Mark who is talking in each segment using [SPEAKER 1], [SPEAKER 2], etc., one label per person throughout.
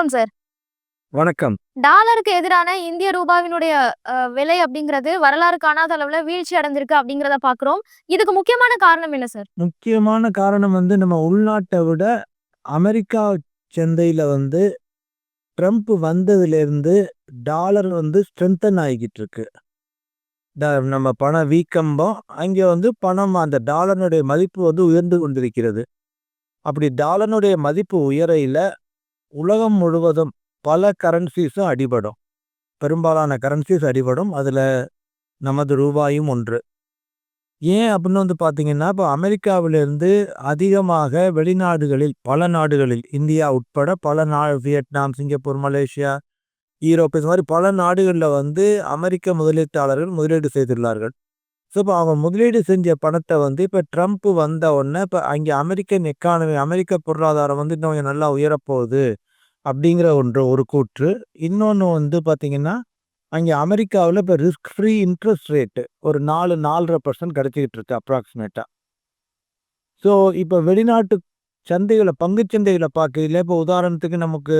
[SPEAKER 1] வணக்கம் சார்.
[SPEAKER 2] வணக்கம்.
[SPEAKER 1] டாலருக்கு எதிரான இந்திய ரூபாவினுடைய விலை அப்படிங்கிறது வரலாறு காணாத அளவுல வீழ்ச்சி அடைஞ்சிருக்கு அப்படிங்கிறத பார்க்குறோம். இதுக்கு முக்கியமான காரணம் என்ன சார்?
[SPEAKER 2] முக்கியமான காரணம் நம்ம உள்நாட்ட விட அமெரிக்கா சந்தையில ட்ரம்ப் வந்ததிலிருந்து டாலர் ஸ்ட்ரென்தன் ஆகிக்கிட்டு இருக்கு. நம்ம பண வீக்கம்போம் அங்கே பணம் அந்த டாலருடைய மதிப்பு உயர்ந்து கொண்டிருக்கிறது. அப்படி டாலருடைய மதிப்பு உயரையில உலகம் முழுவதும் பல கரன்சிஸும் அடிபடும். பெரும்பாலான கரன்சிஸ் அடிபடும். அதுல நமது ரூபாயும் ஒன்று. ஏன் அப்படின்னு பார்த்தீங்கன்னா, இப்போ அமெரிக்காவிலிருந்து அதிகமாக வெளிநாடுகளில் பல நாடுகளில் இந்தியா உட்பட பல வியட்நாம், சிங்கப்பூர், மலேசியா, ஈரோப் இது மாதிரி பல நாடுகளில் அமெரிக்க முதலீட்டாளர்கள் முதலீடு செய்துள்ளார்கள். ஸோ இப்போ அவங்க முதலீடு செஞ்ச பணத்தை இப்போ ட்ரம்ப் வந்த உடனே இப்போ அங்கே அமெரிக்கன் எக்கானமி அமெரிக்க பொருளாதாரம் இன்னும் கொஞ்சம் நல்லா உயரப்போகுது அப்படிங்கிற ஒரு கூற்று. இன்னொன்று பார்த்தீங்கன்னா, அங்கே அமெரிக்காவில் இப்போ ரிஸ்க் ஃப்ரீ இன்ட்ரெஸ்ட் ரேட்டு ஒரு 4-4.5% கிடைச்சிக்கிட்டு இருக்கு அப்ராக்சிமேட்டாக. ஸோ இப்போ வெளிநாட்டு சந்தைகளை பங்குச்சந்தைகளை பார்க்கையில் இப்போ உதாரணத்துக்கு நமக்கு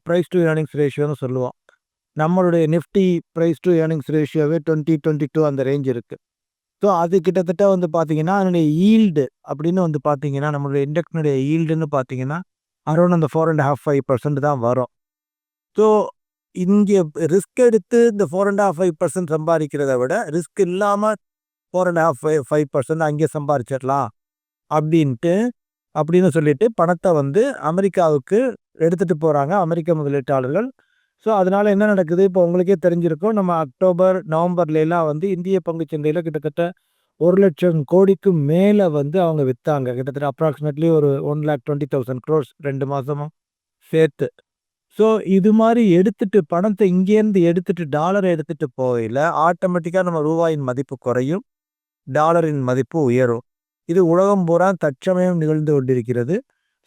[SPEAKER 2] ப்ரைஸ் டு ஏர்னிங்ஸ் ரேஷியோன்னு சொல்லுவோம். நம்மளுடைய நிஃப்டி ப்ரைஸ் டு ஏர்னிங்ஸ் ரேஷியோவே 20-22 அந்த ரேஞ்ச் இருக்குது. ஸோ அது கிட்டத்தட்ட பார்த்தீங்கன்னா அதனுடைய ஈல்டு அப்படின்னு பார்த்தீங்கன்னா நம்மளுடைய இண்டெக்ஸினுடைய ஈல்டுன்னு பார்த்தீங்கன்னா அரௌண்ட் அந்த 4.5-5% தான் வரும். ஸோ இங்கே ரிஸ்க் எடுத்து இந்த 4.5-5% சம்பாதிக்கிறத விட ரிஸ்க் இல்லாமல் 4.5-5% அங்கே சம்பாதிச்சிடலாம் அப்படின்னு சொல்லிட்டு பணத்தை அமெரிக்காவுக்கு எடுத்துகிட்டு போகிறாங்க அமெரிக்க முதலீட்டாளர்கள். ஸோ அதனால் என்ன நடக்குது, இப்போ உங்களுக்கே தெரிஞ்சிருக்கும், நம்ம அக்டோபர் நவம்பர்லாம் இந்திய பங்குச்சந்தையில் கிட்டத்தட்ட 1,00,000 கோடிக்கு மேலே அவங்க விற்றாங்க. கிட்டத்தட்ட அப்ராக்சிமேட்லி ஒரு 1,20,000 crores 2 மாதமும் சேர்த்து. ஸோ இது மாதிரி எடுத்துட்டு பணத்தை இங்கேருந்து எடுத்துட்டு டாலரை எடுத்துட்டு போகையில் ஆட்டோமேட்டிக்காக நம்ம ரூபாயின் மதிப்பு குறையும், டாலரின் மதிப்பு உயரும். இது உலகம் பூரா தற்சமயம் நிகழ்ந்து கொண்டிருக்கிறது.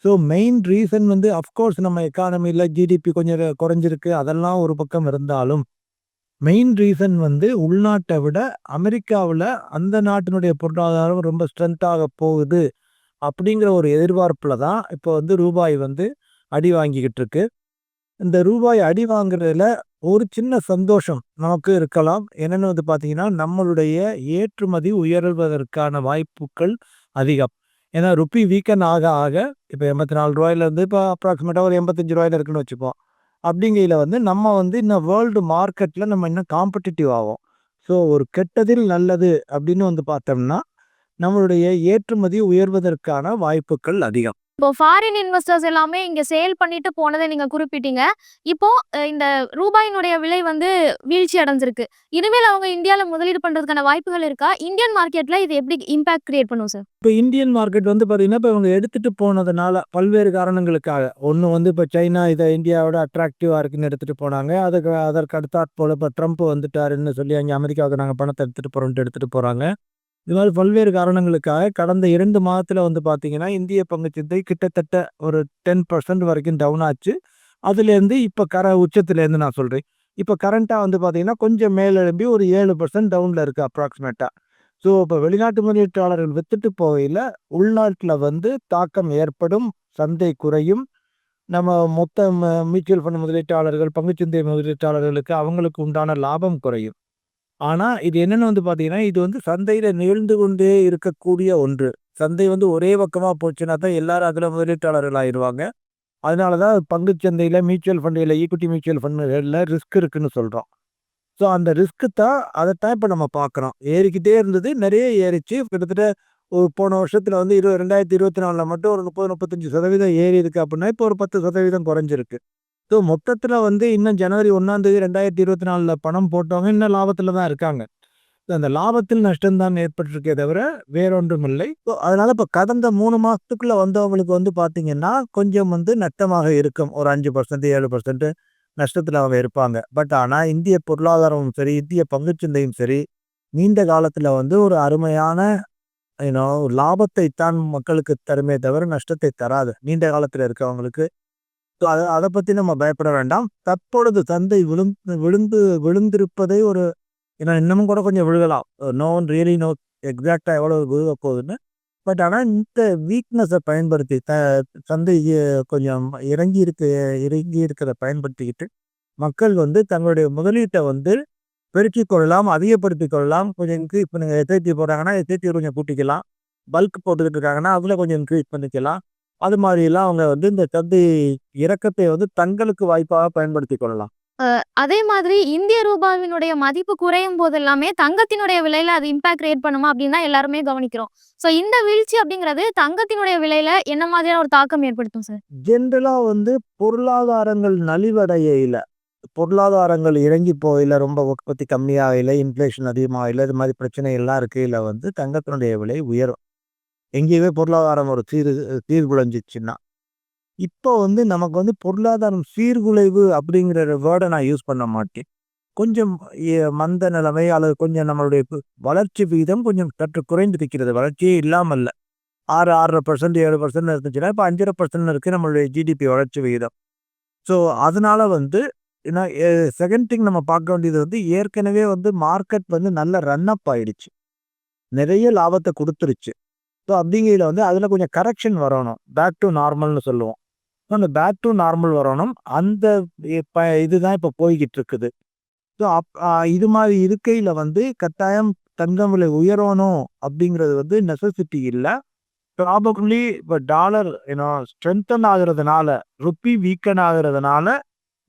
[SPEAKER 2] ஸோ மெயின் ரீசன் அஃப்கோர்ஸ் நம்ம எக்கானமியில் ஜிடிபி கொஞ்சம் குறைஞ்சிருக்கு, அதெல்லாம் ஒரு பக்கம் இருந்தாலும் மெயின் ரீசன் உள்நாட்டை விட அமெரிக்காவில் அந்த நாட்டினுடைய பொருளாதாரம் ரொம்ப ஸ்ட்ரென்த்தாக போகுது அப்படிங்கிற ஒரு எதிர்பார்ப்பில் தான் இப்போ ரூபாய் அடி வாங்கிக்கிட்டு இருக்கு. இந்த ரூபாய் அடி வாங்குறதுல ஒரு சின்ன சந்தோஷம் நமக்கு இருக்கலாம். என்னென்னு பார்த்தீங்கன்னா, நம்மளுடைய ஏற்றுமதி உயர்வதற்கான வாய்ப்புகள் அதிகம். ஏன்னா ருப்பி வீக்கன் ஆக ஆக இப்போ 84 ரூபாயிலேருந்து இப்போ அப்ராக்சிமேட்டாக ஒரு 85 ரூபாயில் இருக்குன்னு வச்சுப்போம். அப்படிங்கையில் நம்ம இன்னும் வேர்ல்டு மார்க்கெட்டில் நம்ம இன்னும் காம்படிட்டிவ் ஆகும். ஸோ ஒரு கெட்டதில் நல்லது அப்படின்னு பார்த்தோம்னா நம்மளுடைய ஏற்றுமதி உயர்வதற்கான வாய்ப்புகள் அதிகம்.
[SPEAKER 1] இப்போ ஃபாரின் இன்வெஸ்டர்ஸ் எல்லாமே இங்க சேல் பண்ணிட்டு போனதை நீங்க குறிப்பிட்டீங்க. இப்போ இந்த ரூபாயினுடைய விலை வீழ்ச்சி அடைஞ்சிருக்கு. இனிமேல் அவங்க இந்தியால முதலீடு பண்றதுக்கான வாய்ப்புகள் இருக்கா? இந்தியன் மார்க்கெட்ல இது எப்படி இம்பாக்ட் கிரியேட் பண்ணும் சார்?
[SPEAKER 2] இப்போ இந்தியன் மார்க்கெட் பார்த்தீங்கன்னா, இப்போ இவங்க எடுத்துட்டு போனதுனால பல்வேறு காரணங்களுக்காக, ஒன்று இப்போ சைனா இதை இந்தியாவோட அட்ராக்டிவாக இருக்குன்னு எடுத்துகிட்டு போனாங்க. அதற்கு அடுத்தாற்போல் இப்போ ட்ரம்ப் வந்துட்டாருன்னு சொல்லி அங்கே அமெரிக்காவுக்கு நாங்கள் பணத்தை எடுத்துகிட்டு போகிறோன்ட்டு எடுத்துகிட்டு போகிறாங்க. இது மாதிரி பல்வேறு காரணங்களுக்காக கடந்த 2 மாதத்தில் பார்த்தீங்கன்னா இந்திய பங்குச்சந்தை கிட்டத்தட்ட ஒரு 10% வரைக்கும் டவுன் ஆச்சு. அதுலேருந்து இப்போ உச்சத்துலேருந்து நான் சொல்கிறேன். இப்போ கரண்ட்டாக பார்த்தீங்கன்னா கொஞ்சம் மேலெழும்பி ஒரு 7% டவுனில் இருக்குது அப்ராக்சிமேட்டாக. ஸோ இப்போ வெளிநாட்டு முதலீட்டாளர்கள் வித்துட்டு போகையில் உள்நாட்டில் தாக்கம் ஏற்படும், சந்தை குறையும். நம்ம மொத்த மியூச்சுவல் ஃபண்ட் முதலீட்டாளர்கள், பங்குச்சந்தை முதலீட்டாளர்களுக்கு அவங்களுக்கு உண்டான லாபம் குறையும். ஆனால் இது என்னென்னு பார்த்தீங்கன்னா, இது சந்தையில் நிகழ்ந்து கொண்டே இருக்கக்கூடிய ஒன்று. சந்தை ஒரே பக்கமாக போச்சுன்னா தான் எல்லாரும் அதில் முதலீட்டாளர்கள் ஆயிடுவாங்க. அதனால தான் பங்குச்சந்தையில் மியூச்சுவல் ஃபண்டில் ஈக்விட்டி மியூச்சுவல் ஃபண்டுகளில் ரிஸ்க் இருக்குன்னு சொல்கிறோம். ஸோ அந்த ரிஸ்க்கு தான் அதைத்தான் இப்போ நம்ம பார்க்குறோம். ஏறிக்கிட்டே இருந்தது, நிறைய ஏறிச்சு. கிட்டத்தட்ட ஒரு போன வருஷத்தில் 2024 மட்டும் ஒரு 30-35% ஏறி இருக்குது அப்படின்னா இப்போ ஒரு 10% குறைஞ்சிருக்கு. ஸோ மொத்தத்தில் இன்னும் ஜனவரி 1 2024 பணம் போட்டவங்க இன்னும் லாபத்தில் தான் இருக்காங்க. அந்த லாபத்தில் நஷ்டம்தான் ஏற்பட்டிருக்கே தவிர வேறொன்றும் இல்லை. ஸோ அதனால் இப்போ கடந்த 3 மாதத்துக்குள்ளே வந்தவங்களுக்கு பார்த்தீங்கன்னா கொஞ்சம் நஷ்டமாக இருக்கும். ஒரு 5% 7% நஷ்டத்தில் அவங்க இருப்பாங்க. பட் ஆனால் இந்திய பொருளாதாரமும் சரி, இந்திய பங்குச்சந்தையும் சரி, நீண்ட காலத்தில் ஒரு அருமையான லாபத்தை தான் மக்களுக்கு தருமே தவிர நஷ்டத்தை தராது நீண்ட காலத்தில் இருக்கவங்களுக்கு. ஸோ அதை பற்றி நம்ம பயப்பட வேண்டாம். தற்பொழுது சந்தை விழுந்திருப்பதை ஏன்னா இன்னமும் கூட கொஞ்சம் விழுகலாம். நோ ஒன் ரியலி நோ எக்ஸாக்டாக எவ்வளோ விழுக போகுதுன்னு. பட் ஆனா இந்த வீக்னஸை பயன்படுத்தி சந்தை கொஞ்சம் இறங்கி இருக்கிறத பயன்படுத்திக்கிட்டு மக்கள் வந்து தங்களுடைய முதலீட்டை வந்து பெருக்கிக் கொள்ளலாம், அதிகப்படுத்திக் கொள்ளலாம். கொஞ்சம் இப்போ நீங்கள் எஸ்ஐபி போடுறாங்கன்னா எஸ்ஐபி கொஞ்சம் கூட்டிக்கலாம். பல்க் போட்டுக்கிட்டு இருக்காங்கன்னா அதில் கொஞ்சம் இன்க்ரீஸ் பண்ணிக்கலாம். அது மாதிரிலாம் அவங்க வந்து இந்த சந்தை இறக்கத்தை வந்து தங்களுக்கு வாய்ப்பாக பயன்படுத்திக் கொள்ளலாம்.
[SPEAKER 1] அதே மாதிரி இந்திய ரூபாவினுடைய மதிப்பு குறையும் போது எல்லாமே தங்கத்தினுடைய விலையில அது இம்பாக்ட் கிரியேட் பண்ணுமா அப்படின்னு தான் எல்லாருமே கவனிக்கிறோம். ஸோ இந்த வீழ்ச்சி அப்படிங்கிறது தங்கத்தினுடைய விலையில என்ன மாதிரியான ஒரு தாக்கம் ஏற்படுத்தும் சார்?
[SPEAKER 2] ஜென்ரலா வந்து பொருளாதாரங்கள் நலிவடையல, பொருளாதாரங்கள் இறங்கி போகல, ரொம்ப உற்பத்தி கம்மியாகல, இன்ஃப்ளேஷன் அதிகமாகல, இது மாதிரி பிரச்சனைகள்லாம் இருக்கையில வந்து தங்கத்தினுடைய விலை உயரும். எங்கேயுமே பொருளாதாரம் ஒரு சீர்குலைஞ்சிச்சுன்னா. இப்போ வந்து நமக்கு வந்து பொருளாதாரம் சீர்குலைவு அப்படிங்கிற வேர்டை நான் யூஸ் பண்ண மாட்டேன். கொஞ்சம் மந்த நிலைமை அல்லது கொஞ்சம் நம்மளுடைய வளர்ச்சி விகிதம் கொஞ்சம் சற்று குறைந்து இருக்கிறது. வளர்ச்சியே இல்லாமல் இல்லை. 6.5% 7% இருந்துச்சுன்னா இப்போ 5.5% இருக்கு நம்மளுடைய ஜிடிபி வளர்ச்சி விகிதம். ஸோ அதனால வந்து செகண்ட் திங் நம்ம பார்க்க வேண்டியது வந்து ஏற்கனவே வந்து மார்க்கெட் வந்து நல்ல ரன் அப் ஆயிடுச்சு, நிறைய லாபத்தை கொடுத்துருச்சு. ஸோ அப்படிங்கையில் வந்து அதில் கொஞ்சம் கரெக்ஷன் வரணும், பேக் டு நார்மல்னு சொல்லுவோம். அந்த பேக் டு நார்மல் வரணும். அந்த இதுதான் இப்போ போய்கிட்டு இருக்குது. ஸோ இது மாதிரி இருக்கையில் வந்து கட்டாயம் தங்கம் விலை உயரணும் அப்படிங்கிறது வந்து நெசசிட்டி இல்லை. ப்ராபப்ளி இப்போ டாலர் ஸ்ட்ரென்தன் ஆகுறதுனால, ருப்பி வீக்கன் ஆகுறதுனால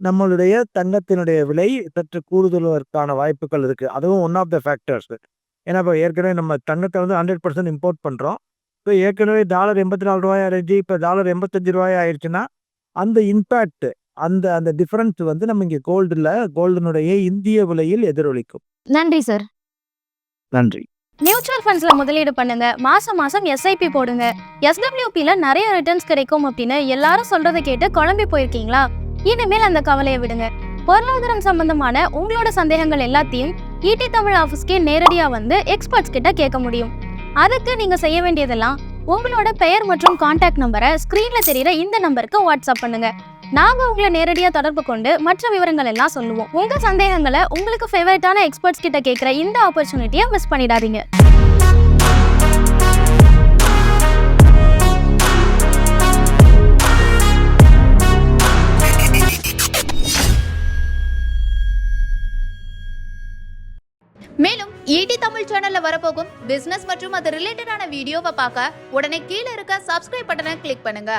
[SPEAKER 2] நம்மளுடைய தங்கத்தினுடைய விலை சற்று கூடுதலுவதற்கான வாய்ப்புகள் இருக்குது. அதுவும் ஒன் ஆஃப் த ஃபேக்டர்ஸ். ஏன்னா இப்போ ஏற்கனவே நம்ம தங்கத்தை வந்து 100% இம்போர்ட் பண்ணுறோம். இப்போ ஏற்கனவே டாலர் 84 ரூபாய் ஆயிடுச்சு, இப்போ டாலர் 85 ரூபாய் ஆயிடுச்சுன்னா அந்த இம்பேக்ட், அந்த டிஃபரன்ஸ் வந்து நம்ம இங்கே கோல்டினுடைய இந்திய விலையில் எதிரொலிக்கும்.
[SPEAKER 1] நன்றி சார்.
[SPEAKER 2] நன்றி.
[SPEAKER 3] மியூச்சுவல் ஃபண்ட்ஸ்ல முதலீடு பண்ணுங்க, மாசம் மாசம் எஸ்ஐபி போடுங்க, எஸ்டபிள்யூபில நிறைய ரிட்டர்ன்ஸ் கிடைக்கும் அப்படின்னு எல்லாரும் சொல்றதை கேட்டு குழம்பி போயிருக்கீங்களா? இனிமேல் அந்த கவலையை விடுங்க. பொருளாதாரம் சம்பந்தமான உங்களோட சந்தேகங்கள் எல்லாத்தையும் ஈடி தமிழ் ஆஃபீஸ்க்கே நேரடியா வந்து எக்ஸ்பர்ட்ஸ் கிட்ட கேட்க முடியும். அதுக்கு நீங்க செய்ய வேண்டியதெல்லாம் உங்களோட பெயர் மற்றும் கான்டாக்ட் நம்பரை ஸ்கிரீன்ல தெரியுற இந்த நம்பருக்கு வாட்ஸ்அப் பண்ணுங்க. நாங்க உங்களை நேரடியா தொடர்பு கொண்டு மற்ற விவரங்கள் எல்லாம் சொல்லுவோம். உங்க சந்தேகங்களை உங்களுக்கு ஃபேவரட்டான எக்ஸ்பர்ட்ஸ் கிட்ட கேட்கிற இந்த ஆப்பர்ச்சுனிட்டியை மிஸ் பண்ணிடாதீங்க.
[SPEAKER 4] மேலும் ஈடி தமிழ் சேனல்ல வரப்போகும் பிசினஸ் மற்றும் அது ரிலேட்டடான வீடியோவை பார்க்க உடனே கீழே இருக்க சப்ஸ்கிரைப் பட்டனை கிளிக் பண்ணுங்க.